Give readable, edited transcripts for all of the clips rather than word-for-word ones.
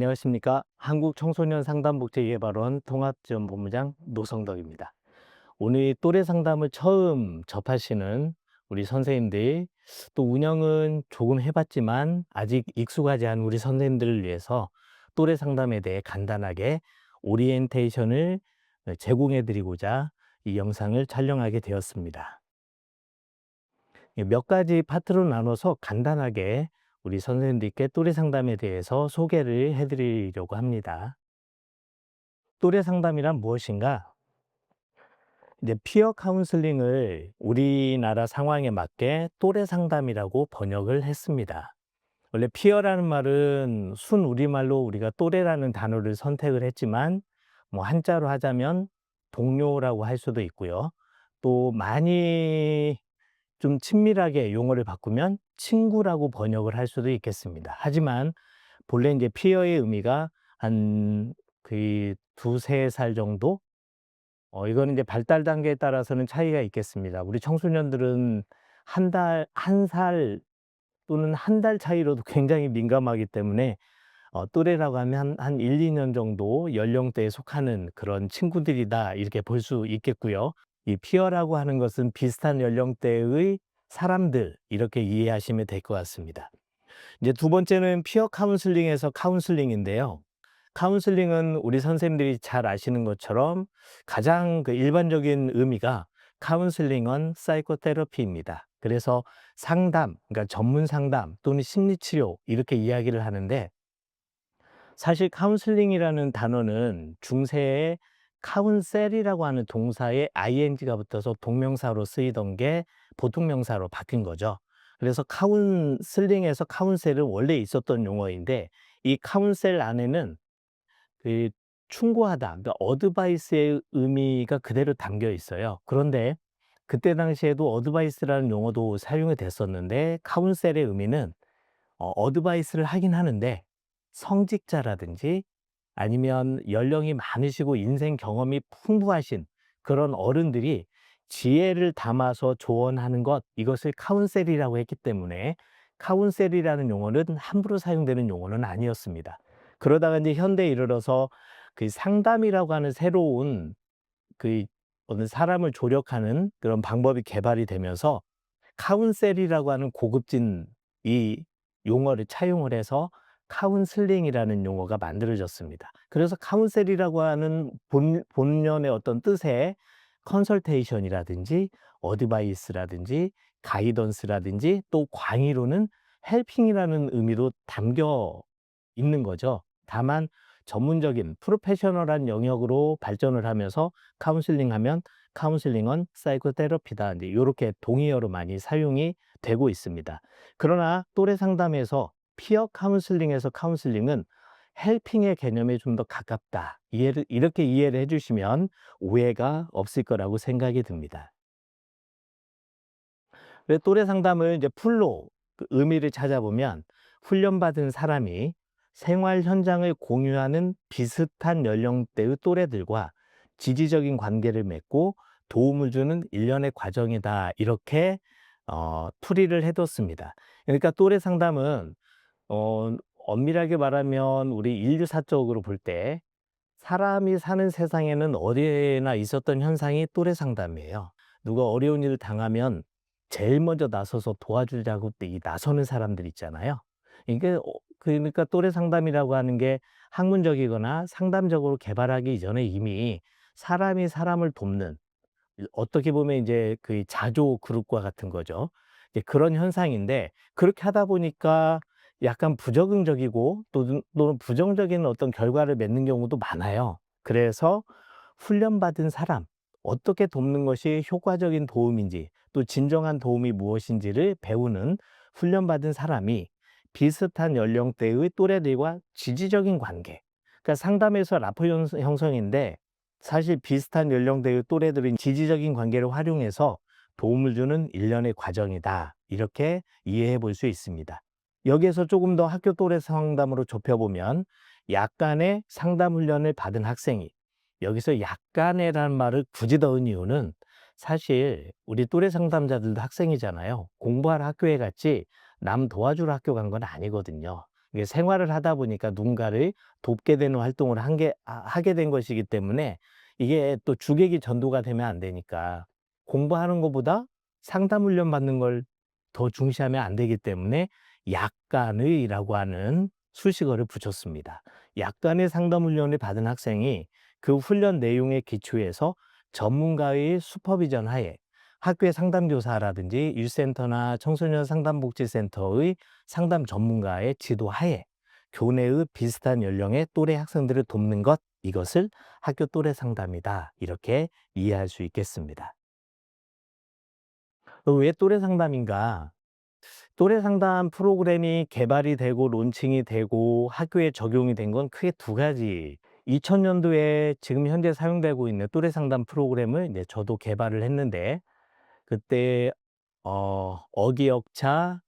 안녕하십니까. 한국청소년상담복지개발원 통합지원본부장 노성덕입니다. 오늘 또래 상담을 처음 접하시는 우리 선생님들, 또 운영은 조금 해봤지만 아직 익숙하지 않은 우리 선생님들을 위해서 또래 상담에 대해 간단하게 오리엔테이션을 제공해 드리고자 이 영상을 촬영하게 되었습니다. 몇 가지 파트로 나눠서 간단하게 우리 선생님들께 또래 상담에 대해서 소개를 해 드리려고 합니다. 또래 상담이란 무엇인가? 이제 피어 카운슬링을 우리나라 상황에 맞게 또래 상담이라고 번역을 했습니다. 원래 피어라는 말은 순 우리말로 우리가 또래라는 단어를 선택을 했지만 뭐 한자로 하자면 동료라고 할 수도 있고요. 또 많이 좀 친밀하게 용어를 바꾸면 친구라고 번역을 할 수도 있겠습니다. 하지만 본래 이제 피어의 의미가 한 거의 2~3살 정도? 이거는 이제 발달 단계에 따라서는 차이가 있겠습니다. 우리 청소년들은 한 살 또는 한 달 차이로도 굉장히 민감하기 때문에 또래라고 하면 한 1~2년 정도 연령대에 속하는 그런 친구들이다, 이렇게 볼 수 있겠고요. 이 피어라고 하는 것은 비슷한 연령대의 사람들, 이렇게 이해하시면 될 것 같습니다. 이제 두 번째는 피어 카운슬링에서 카운슬링인데요. 카운슬링은 우리 선생님들이 잘 아시는 것처럼 가장 그 일반적인 의미가 카운슬링은 사이코테라피입니다. 그래서 상담, 그러니까 전문 상담 또는 심리치료, 이렇게 이야기를 하는데, 사실 카운슬링이라는 단어는 중세에 카운셀이라고 하는 동사에 ing가 붙어서 동명사로 쓰이던 게 보통명사로 바뀐 거죠. 그래서 카운슬링에서 카운셀은 원래 있었던 용어인데, 이 카운셀 안에는 그 충고하다, 그러니까 어드바이스의 의미가 그대로 담겨 있어요. 그런데 그때 당시에도 어드바이스라는 용어도 사용이 됐었는데, 카운셀의 의미는 어드바이스를 하긴 하는데 성직자라든지 아니면 연령이 많으시고 인생 경험이 풍부하신 그런 어른들이 지혜를 담아서 조언하는 것, 이것을 카운셀이라고 했기 때문에 카운셀이라는 용어는 함부로 사용되는 용어는 아니었습니다. 그러다가 이제 현대에 이르러서 그 상담이라고 하는 새로운 그 어느 사람을 조력하는 그런 방법이 개발이 되면서 카운셀이라고 하는 고급진 이 용어를 차용을 해서 카운슬링이라는 용어가 만들어졌습니다. 그래서 카운셀이라고 하는 본연의 어떤 뜻의 컨설테이션이라든지 어드바이스라든지 가이던스라든지 또 광의로는 헬핑이라는 의미도 담겨 있는 거죠. 다만 전문적인 프로페셔널한 영역으로 발전을 하면서 카운슬링 하면 카운슬링은 사이코테라피다, 이제 요렇게 동의어로 많이 사용이 되고 있습니다. 그러나 또래 상담에서 피어 카운슬링에서 카운슬링은 헬핑의 개념에 좀 더 가깝다, 이렇게 이해를 해 주시면 오해가 없을 거라고 생각이 듭니다. 그래서 또래 상담을 이제 풀로 그 의미를 찾아보면 훈련받은 사람이 생활 현장을 공유하는 비슷한 연령대의 또래들과 지지적인 관계를 맺고 도움을 주는 일련의 과정이다, 이렇게 풀이를 해 뒀습니다. 그러니까 또래 상담은 어 엄밀하게 말하면 우리 인류사적으로 볼 때 사람이 사는 세상에는 어디에나 있었던 현상이 또래 상담이에요. 누가 어려운 일을 당하면 제일 먼저 나서서 도와주자고 이 나서는 사람들 있잖아요. 이게 그러니까 또래 상담이라고 하는 게 학문적이거나 상담적으로 개발하기 이전에 이미 사람이 사람을 돕는, 어떻게 보면 이제 그 자조 그룹과 같은 거죠. 이제 그런 현상인데, 그렇게 하다 보니까 약간 부적응적이고 또는 부정적인 어떤 결과를 맺는 경우도 많아요. 그래서 훈련받은 사람, 어떻게 돕는 것이 효과적인 도움인지 또 진정한 도움이 무엇인지를 배우는 훈련받은 사람이 비슷한 연령대의 또래들과 지지적인 관계, 그러니까 상담에서 라포 형성인데, 사실 비슷한 연령대의 또래들은 지지적인 관계를 활용해서 도움을 주는 일련의 과정이다, 이렇게 이해해 볼 수 있습니다. 여기에서 조금 더 학교 또래 상담으로 좁혀보면, 약간의 상담 훈련을 받은 학생이, 여기서 약간의라는 말을 굳이 넣은 이유는 사실 우리 또래 상담자들도 학생이잖아요. 공부하러 학교에 갔지 남 도와주러 학교 간 건 아니거든요. 이게 생활을 하다 보니까 누군가를 돕게 되는 활동을 하게 된 것이기 때문에 이게 또 주객이 전도가 되면 안 되니까 공부하는 것보다 상담 훈련 받는 걸 더 중시하면 안 되기 때문에 약간의라고 하는 수식어를 붙였습니다. 약간의 상담 훈련을 받은 학생이 그 훈련 내용에 기초해서 전문가의 슈퍼비전 하에 학교의 상담교사라든지 유센터나 청소년 상담복지센터의 상담 전문가의 지도하에 교내의 비슷한 연령의 또래 학생들을 돕는 것, 이것을 학교 또래 상담이다. 이렇게 이해할 수 있겠습니다. 왜 또래 상담인가? 또래 상담 프로그램이 개발이 되고 론칭이 되고 학교에 적용이 된 건 크게 두 가지. 2000년도에 지금 현재 사용되고 있는 또래 상담 프로그램을 이제 저도 개발을 했는데, 그때 어기역차,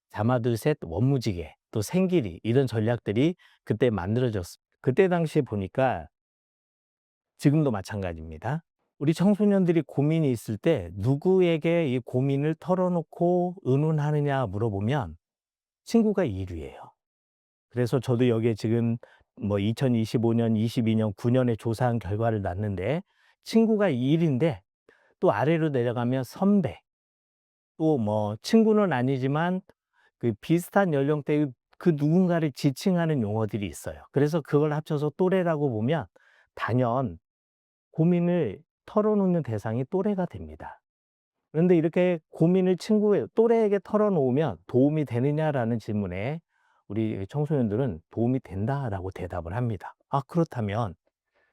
자마둘셋, 원무지개, 또 생길이, 이런 전략들이 그때 만들어졌습니다. 그때 당시에 보니까 지금도 마찬가지입니다. 우리 청소년들이 고민이 있을 때 누구에게 이 고민을 털어놓고 의논하느냐 물어보면 친구가 1 위예요. 그래서 저도 여기에 지금 뭐 2025년, 22년, 9년에 조사한 결과를 놨는데, 친구가 1 위인데 또 아래로 내려가면 선배, 또 뭐 친구는 아니지만 그 비슷한 연령대의 그 누군가를 지칭하는 용어들이 있어요. 그래서 그걸 합쳐서 또래라고 보면 단연 고민을 털어놓는 대상이 또래가 됩니다. 그런데 이렇게 고민을 또래에게 털어놓으면 도움이 되느냐라는 질문에 우리 청소년들은 "도움이 된다."라고 대답을 합니다. 아, 그렇다면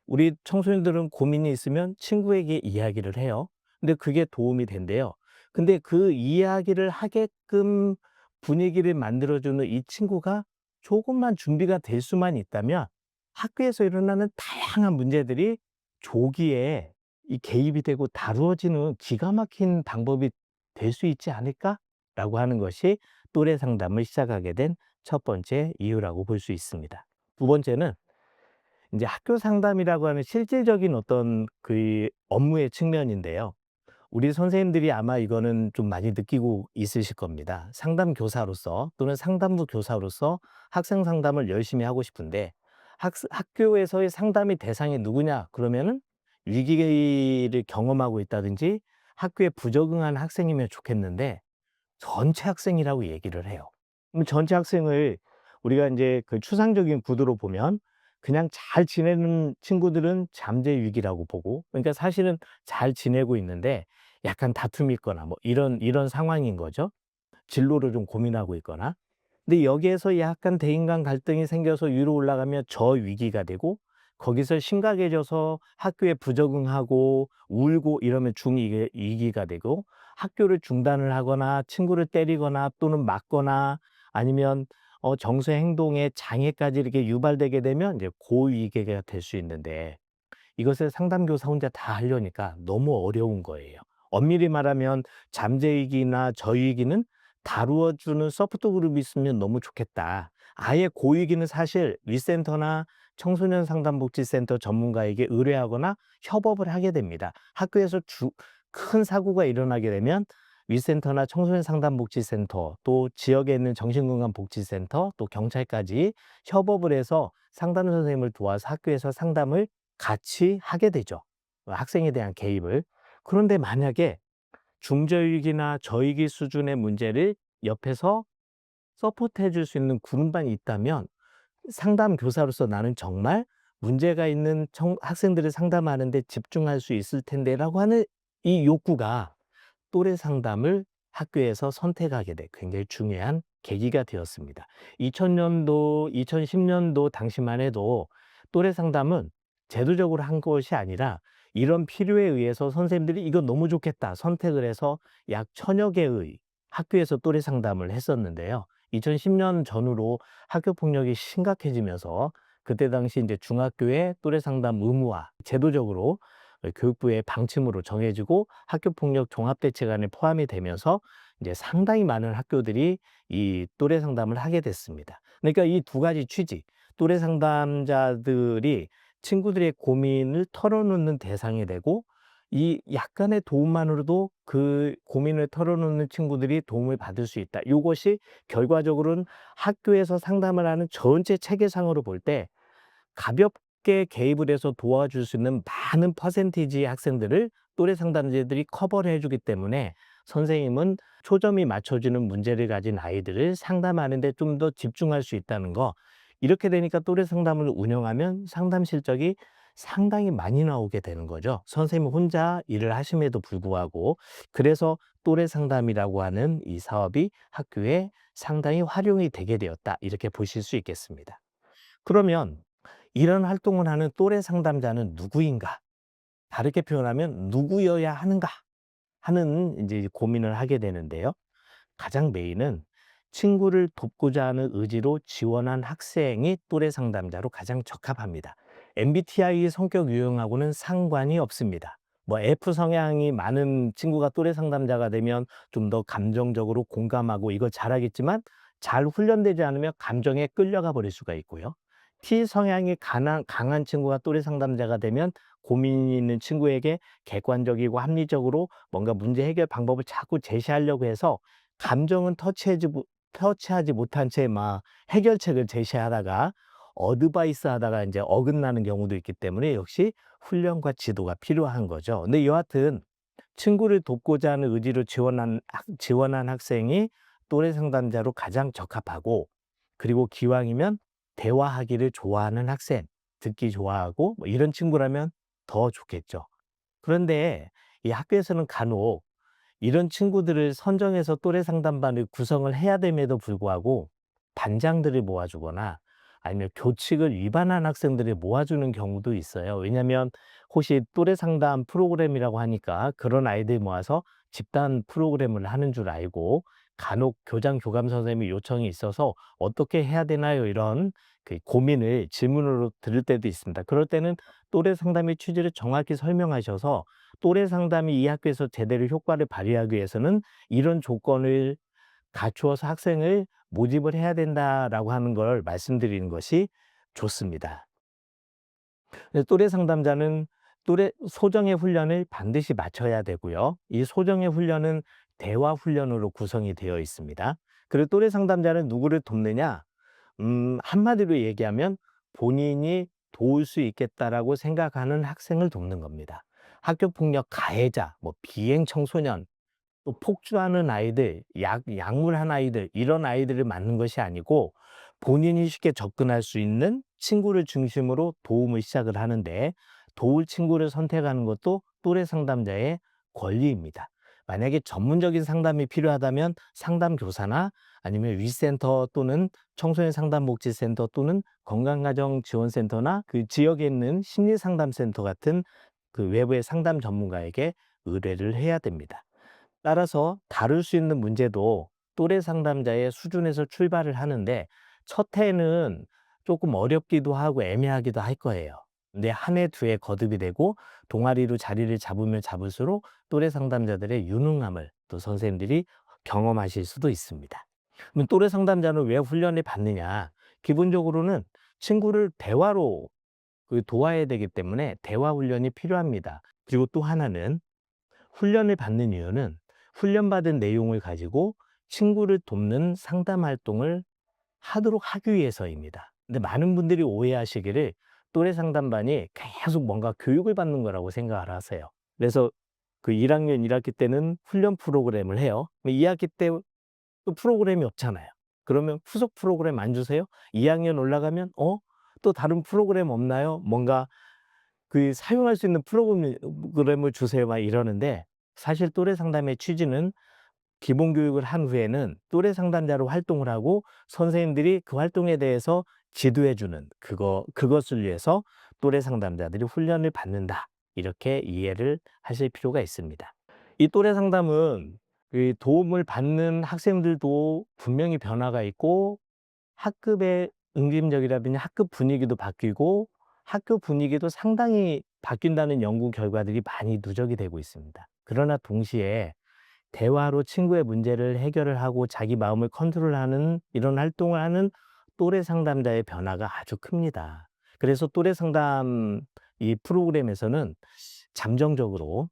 우리 청소년들은 고민이 있으면 친구에게 이야기를 해요. 근데 그게 도움이 된대요. 근데 그 이야기를 하게끔 분위기를 만들어주는 이 친구가 조금만 준비가 될 수만 있다면 학교에서 일어나는 다양한 문제들이 조기에 이 개입이 되고 다루어지는 기가 막힌 방법이 될 수 있지 않을까라고 하는 것이 또래 상담을 시작하게 된 첫 번째 이유라고 볼 수 있습니다. 두 번째는 인제 학교 상담이라고 하는 실질적인 어떤 그 업무의 측면인데요. 우리 선생님들이 아마 이거는 좀 많이 느끼고 있으실 겁니다. 상담 교사로서 또는 상담부 교사로서 학생 상담을 열심히 하고 싶은데 학교에서의 상담의 대상이 누구냐 그러면은 위기를 경험하고 있다든지 학교에 부적응한 학생이면 좋겠는데 전체 학생이라고 얘기를 해요. 그럼 전체 학생을 우리가 인제 그 추상적인 구도로 보면 그냥 잘 지내는 친구들은 잠재 위기라고 보고, 그러니까 사실은 잘 지내고 있는데 약간 다툼이 있거나 뭐 이런 상황인 거죠. 진로를 좀 고민하고 있거나. 근데 여기에서 약간 대인 간 갈등이 생겨서 위로 올라가면 저위기가 되고, 거기서 심각해져서 학교에 부적응하고 울고 이러면 중위기가 되고, 학교를 중단을 하거나 친구를 때리거나 또는 맞거나 아니면 정서 행동에 장애까지 이렇게 유발되게 되면 이제 고위기가 될 수 있는데, 이것을 상담교사 혼자 다 하려니까 너무 어려운 거예요. 엄밀히 말하면 잠재위기나 저위기는 다루어 주는 서포트 그룹이 있으면 너무 좋겠다. 아예 고위기는 사실 위센터나 청소년 상담복지센터 전문가에게 의뢰하거나 협업을 하게 됩니다. 학교에서 큰 사고가 일어나게 되면 위센터나 청소년 상담복지센터, 또 지역에 있는 정신건강복지센터, 또 경찰까지 협업을 해서 상담 선생님을 도와서 학교에서 상담을 같이 하게 되죠, 학생에 대한 개입을. 그런데 만약에 중저위기나 저위기 수준의 문제를 옆에서 서포트해 줄 수 있는 그룹만 있다면 상담 교사로서 '나는 정말 문제가 있는 학생들을 상담하는 데 집중할 수 있을 텐데.'라고 하는 이 욕구가 또래 상담을 학교에서 선택하게 돼 굉장히 중요한 계기가 되었습니다. 2000년도, 2010년도 당시만 해도 또래 상담은 제도적으로 한 것이 아니라 이런 필요에 의해서 선생님들이 '이거 너무 좋겠다.' 선택을 해서 약 1000여 개의 학교에서 또래 상담을 했었는데요. 2010년 전후로 학교 폭력이 심각해지면서 그때 당시 이제 중학교에 또래 상담 의무화 제도적으로 교육부의 방침으로 정해지고 학교 폭력 종합대책안에 포함이 되면서 이제 상당히 많은 학교들이 이 또래 상담을 하게 됐습니다. 그러니까 이 두 가지 취지, 또래 상담자들이 친구들의 고민을 털어놓는 대상이 되고, 이 약간의 도움만으로도 그 고민을 털어놓는 친구들이 도움을 받을 수 있다. 요것이 결과적으로는 학교에서 상담을 하는 전체 체계상으로 볼 때 가볍게 개입을 해서 도와줄 수 있는 많은 퍼센티지의 학생들을 또래 상담자들이 커버를 해 주기 때문에 선생님은 초점이 맞춰지는 문제를 가진 아이들을 상담하는 데 좀 더 집중할 수 있다는 거. 이렇게 되니까 또래 상담을 운영하면 상담 실적이 상당히 많이 나오게 되는 거죠. 선생님 혼자 일을 하심에도 불구하고. 그래서 또래 상담이라고 하는 이 사업이 학교에 상당히 활용이 되게 되었다. 이렇게 보실 수 있겠습니다. 그러면 이런 활동을 하는 또래 상담자는 누구인가? 다르게 표현하면 누구여야 하는가? 하는 이제 고민을 하게 되는데요. 가장 메인은 친구를 돕고자 하는 의지로 지원한 학생이 또래 상담자로 가장 적합합니다. MBTI 성격 유형하고는 상관이 없습니다. 뭐 F 성향이 많은 친구가 또래 상담자가 되면 좀 더 감정적으로 공감하고 이걸 잘하겠지만 잘 훈련되지 않으면 감정에 끌려가 버릴 수가 있고요. T 성향이 강한 친구가 또래 상담자가 되면 고민이 있는 친구에게 객관적이고 합리적으로 뭔가 문제 해결 방법을 자꾸 제시하려고 해서 감정은 터치하지 못한 채 막 해결책을 제시하다가 어드바이스 하다가 인제 어긋나는 경우도 있기 때문에 역시 훈련과 지도가 필요한 거죠. 근데 여하튼 친구를 돕고자 하는 의지로 지원한 학생이 또래 상담자로 가장 적합하고, 그리고 기왕이면 대화하기를 좋아하는 학생, 듣기 좋아하고 뭐 이런 친구라면 더 좋겠죠. 그런데 이 학교에서는 간혹 이런 친구들을 선정해서 또래 상담반을 구성을 해야 됨에도 불구하고 반장들을 모아주거나 아니면 교칙을 위반한 학생들을 모아주는 경우도 있어요. 왜냐하면 혹시 또래 상담 프로그램이라고 하니까 그런 아이들 모아서 집단 프로그램을 하는 줄 알고 간혹 교장 교감 선생님이 요청이 있어서 "어떻게 해야 되나요?" 이런 그 고민을 질문으로 들을 때도 있습니다. 그럴 때는 또래 상담의 취지를 정확히 설명하셔서 또래 상담이 이 학교에서 제대로 효과를 발휘하기 위해서는 이런 조건을 갖추어서 학생을 모집을 해야 된다라고 하는 걸 말씀드리는 것이 좋습니다. 근데 또래 상담자는 또래 소정의 훈련을 반드시 마쳐야 되고요. 이 소정의 훈련은 대화 훈련으로 구성이 되어 있습니다. 그리고 또래 상담자는 누구를 돕느냐? 한마디로 얘기하면 본인이 도울 수 있겠다라고 생각하는 학생을 돕는 겁니다. 학교 폭력 가해자, 뭐 비행 청소년, 또 폭주하는 아이들, 약물한 아이들, 이런 아이들을 맞는 것이 아니고 본인이 쉽게 접근할 수 있는 친구를 중심으로 도움을 시작을 하는데, 도울 친구를 선택하는 것도 또래 상담자의 권리입니다. 만약에 전문적인 상담이 필요하다면 상담 교사나 아니면 위센터 또는 청소년 상담복지센터 또는 건강가정지원센터나 그 지역에 있는 심리상담센터 같은 그 외부의 상담 전문가에게 의뢰를 해야 됩니다. 따라서 다룰 수 있는 문제도 또래 상담자의 수준에서 출발을 하는데 첫 해는 조금 어렵기도 하고 애매하기도 할 거예요. 근데 한 해, 두 해 거듭이 되고 동아리로 자리를 잡으면 잡을수록 또래 상담자들의 유능함을 또 선생님들이 경험하실 수도 있습니다. 그럼 또래 상담자는 왜 훈련을 받느냐? 기본적으로는 친구를 대화로 도와야 되기 때문에 대화 훈련이 필요합니다. 그리고 또 하나는 훈련을 받는 이유는 훈련받은 내용을 가지고 친구를 돕는 상담 활동을 하도록 하기 위해서입니다. 근데 많은 분들이 오해하시기를 또래 상담반이 계속 뭔가 교육을 받는 거라고 생각을 하세요. 그래서 그 1학년 1학기 때는 훈련 프로그램을 해요. 2학기 때 또 프로그램이 없잖아요. 그러면 후속 프로그램 안 주세요? 2학년 올라가면 또 다른 프로그램 없나요? 뭔가 그 사용할 수 있는 프로그램을 주세요 막 이러는데, 사실 또래 상담의 취지는 기본 교육을 한 후에는 또래 상담자로 활동을 하고 선생님들이 그 활동에 대해서 지도해 주는 그것을 위해서 또래 상담자들이 훈련을 받는다. 이렇게 이해를 하실 필요가 있습니다. 이 또래 상담은 그 도움을 받는 학생들도 분명히 변화가 있고 학급의 응집력이라든지 학급 분위기도 바뀌고 학교 분위기도 상당히 바뀐다는 연구 결과들이 많이 누적이 되고 있습니다. 그러나 동시에 대화로 친구의 문제를 해결을 하고 자기 마음을 컨트롤하는 이런 활동을 하는 또래 상담자의 변화가 아주 큽니다. 그래서 또래 상담 이 프로그램에서는 잠정적으로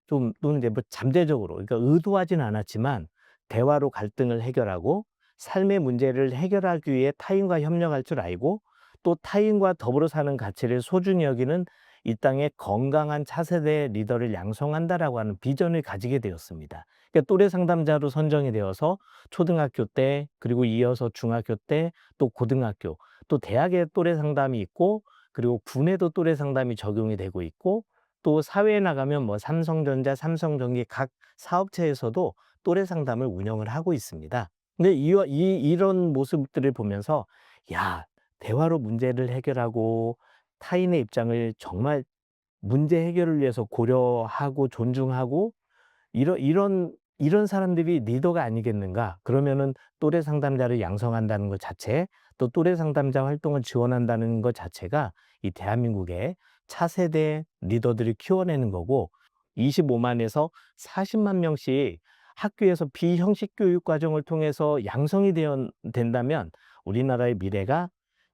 좀 또는 이제 뭐 잠재적으로 그러니까 의도하진 않았지만 대화로 갈등을 해결하고 삶의 문제를 해결하기 위해 타인과 협력할 줄 알고 또 타인과 더불어 사는 가치를 소중히 여기는 이 땅의 건강한 차세대 리더를 양성한다라고 하는 비전을 가지게 되었습니다. 그러니까 또래 상담자로 선정이 되어서 초등학교 때 그리고 이어서 중학교 때 또 고등학교 또 대학에 또래 상담이 있고 그리고 군에도 또래 상담이 적용이 되고 있고 또 사회에 나가면 뭐 삼성전자, 삼성전기 각 사업체에서도 또래 상담을 운영을 하고 있습니다. 근데 이런 모습들을 보면서 '야 대화로 문제를 해결하고 타인의 입장을 정말 문제 해결을 위해서 고려하고 존중하고 이런 사람들이 리더가 아니겠는가.' 그러면은 또래 상담자를 양성한다는 것 자체 또 또래 상담자 활동을 지원한다는 것 자체가 이 대한민국의 차세대 리더들을 키워내는 거고 25만에서 40만 명씩 학교에서 비형식 교육 과정을 통해서 양성이 된다면 우리나라의 미래가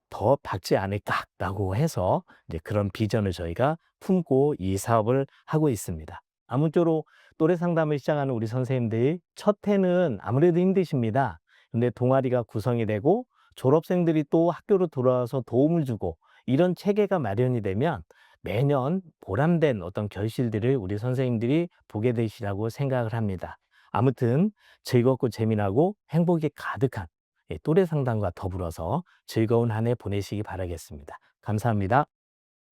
더 밝지 않을까라고 해서 이제 그런 비전을 저희가 품고 이 사업을 하고 있습니다. 아무쪼록 또래 상담을 시작하는 우리 선생님들이 첫 해는 아무래도 힘드십니다. 근데 동아리가 구성이 되고 졸업생들이 또 학교로 돌아와서 도움을 주고 이런 체계가 마련이 되면 매년 보람된 어떤 결실들을 우리 선생님들이 보게 되시라고 생각을 합니다. 아무튼 즐겁고 재미나고 행복이 가득한 또래 상담과 더불어서 즐거운 한 해 보내시기 바라겠습니다. 감사합니다.